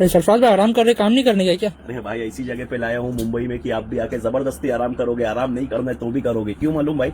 सरफराज भाई आराम कर रहे, काम नहीं करने गए क्या? अरे भाई ऐसी जगह पे लाया हूँ मुंबई में कि आप भी आके जबरदस्ती आराम करोगे, आराम नहीं करना है तो भी करोगे। क्यों मालूम भाई,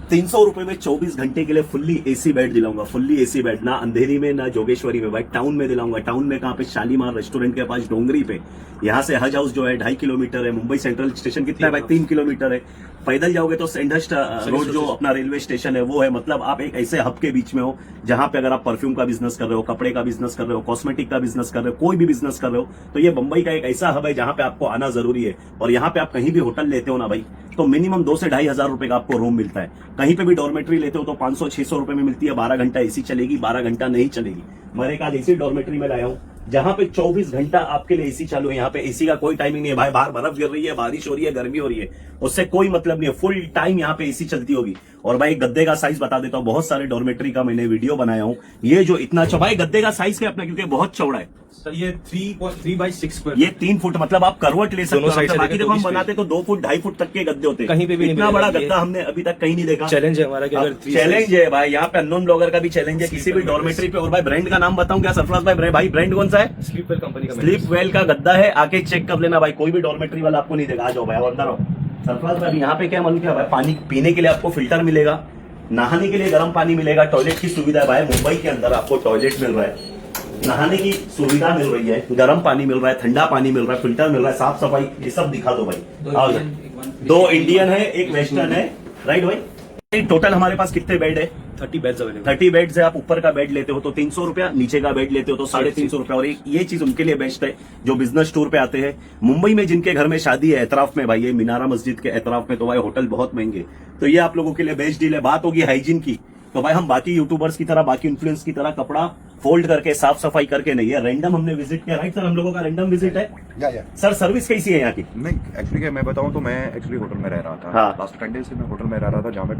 300 रुपए में 24 घंटे के लिए फुल्ली एसी बेड दिलाऊंगा, फुल्ली एसी बेड, ना अंधेरी में ना जोगेश्वरी में भाई, टाउन में दिलाऊंगा। टाउन में कहाँ पे, शालीमार रेस्टोरेंट के पास डोंगरी पे। यहाँ से हज हाउस जो है 2.5 किलोमीटर है, मुंबई सेंट्रल स्टेशन कितना है भाई, 3 किलोमीटर है। पैदल जाओगे तो सेंडस्ट रोड जो अपना रेलवे स्टेशन है वो है। मतलब आप एक ऐसे हब के बीच में हो जहां पे अगर आप परफ्यूम का बिजनेस कर रहे हो, कपड़े का बिजनेस कर रहे हो, कॉस्मेटिक का बिजनेस कर रहे हो, कोई भी बिजनेस कर रहे हो, तो ये मुंबई का एक ऐसा हब है जहां पे आपको आना जरूरी है। और यहाँ पे आप कहीं भी होटल लेते हो ना भाई, तो मिनिमम 2 से 2.5 हजार रुपए का आपको रूम मिलता है। कहीं पे भी डॉर्मेट्री लेते हो तो 500-600 रुपए में मिलती है। 12 घंटा एसी चलेगी, 12 घंटा नहीं चलेगी। मैं एक आज ऐसी डॉर्मेट्री में लाया हूँ जहां पे 24 घंटा आपके लिए एसी चालू है। यहाँ पे एसी का कोई टाइमिंग नहीं है भाई, बाहर बर्फ गिर रही है, बारिश हो रही है, गर्मी हो रही है, उससे कोई मतलब नहीं है, फुल टाइम यहाँ पे एसी चलती होगी। और भाई गद्दे का साइज बता देता हूँ, बहुत सारे डॉर्मेट्री का मैंने वीडियो बनाया हूँ। ये जो इतना भाई गद्दे का साइज क्या अपना, क्योंकि बहुत चौड़ा है सर, ये 3.3/6 ये 3 फुट, मतलब आप करवट ले सकते हो। बाकी देखो हम बनाते तो 2 फुट 2.5 फुट तक के गद्दे होते हैं, कहीं पे भी इतना बड़ा गद्दा हमने अभी तक कहीं नहीं देखा। चैलेंज है हमारा कि अगर चैलेंज है भाई, यहाँ पे अननोन ब्लॉगर का भी चैलेंज है किसी भी डॉर्मेट्री पे। और भाई ब्रांड का नाम बताऊं क्या सरफराज भाई? भाई ब्रांड कौन सा है? स्लीपवेल कंपनी का स्लीप वेल का गद्दा है, आके चेक कर लेना भाई, कोई भी डॉर्मेट्री वाला आपको नहीं देगा। आ जाओ भाई और अंदर आओ। सरफराज भाई यहाँ पे क्या मालूम क्या भाई, पानी पीने के लिए आपको फिल्टर मिलेगा, नहाने के लिए गर्म पानी मिलेगा, टॉयलेट की सुविधा है भाई। मुंबई के अंदर आपको टॉयलेट मिल रहा है, नहाने की सुविधा मिल रही है, गर्म पानी मिल रहा है, ठंडा पानी मिल रहा है, फिल्टर मिल रहा है, साफ सफाई, ये सब दिखा दो भाई। आओ, 2 इंडियन है, 1 वेस्टर्न है, राइट भाई। टोटल हमारे पास कितने बेड है? 30 बेड्स अवेलेबल। 30 बेड्स है। आप ऊपर का बेड लेते हो तो 300 रुपया, नीचे का बेड लेते हो तो 350 रुपया। और ये चीज उनके लिए बेस्ट है जो बिजनेस टूर पे आते हैं। मुंबई में जिनके घर में शादी है एतराफ में भाई, ये मीनारा मस्जिद के एतराफ में, तो भाई होटल बहुत महंगे, तो ये आप लोगों के लिए बेस्ट डील है। बात होगी हाइजीन की, तो भाई हम बाकी यूट्यूबर्स की तरह, बाकी इन्फ्लुएंस की तरह कपड़ा फोल्ड करके साफ सफाई करके नहीं है, रैंडम हमने विजिट किया। राइट सर, हम लोगों का रैंडम विजिट है। या सर सर्विस कैसी है यहाँ की? नहीं, एक्चुअली मैं बताऊं तो मैं एक्चुअली होटल में रह रहा था। हाँ। लास्ट 10 डेज से मैं होटल में रह रहा था, जहाँ मैं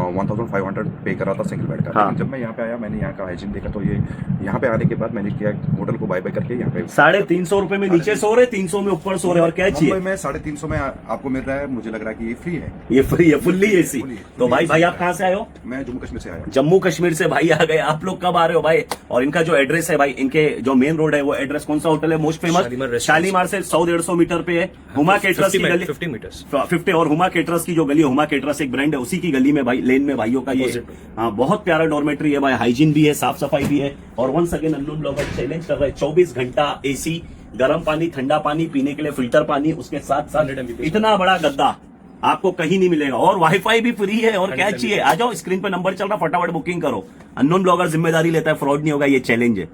1500 पे कर रहा था सिंगल बेड का। हाँ। लेकिन जब मैं यहाँ पे आया, मैंने यहाँ का हाइजीन देखा, तो ये यहाँ पे आने के बाद मैंने किया होटल को बाय करके यहाँ पे 350 रुपए में नीचे सो रहे, 300 में ऊपर सो रहे, और क्या चाहिए? मुंबई में 350 में आपको मिल रहा है। मुझे लग रहा है कि ये फ्री है, ये फ्री है, फुल्ली एसी। तो भाई आप कहाँ से आए हो? मैं जम्मू कश्मीर से आया। जम्मू कश्मीर से भाई आ गए। आप लोग कब आ रहे हो भाई? और इनका जो एड्रेस है भाई, इनके जो मेन रोड है वो एड्रेस कौन सा होटल है मोस्ट फेमस? शालीमार से 100-150 मीटर पे है। हुमा केटरस की गली, 50 मीटर्स 50। और हुमा केटरस की जो गली है, हुमा केटरस एक ब्रांड है, उसी की गली में भाई, लेन में भाइयों का ये हाँ बहुत प्यारा डॉर्मेट्री है भाई। हाइजीन भी है, साफ सफाई भी है। और once again unknown blogger challenge कर रहे हैं, 24 घंटा एसी, गर्म पानी, ठंडा पानी, पीने के लिए फिल्टर पानी, उसके साथ साथ इतना बड़ा गद्दा आपको कहीं नहीं मिलेगा। और वाईफाई भी फ्री है। और क्या चाहिए? आ जाओ, स्क्रीन पे नंबर चल रहा, फटाफट बुकिंग करो। अननोन ब्लॉगर जिम्मेदारी लेता है, फ्रॉड नहीं होगा, ये चैलेंज है।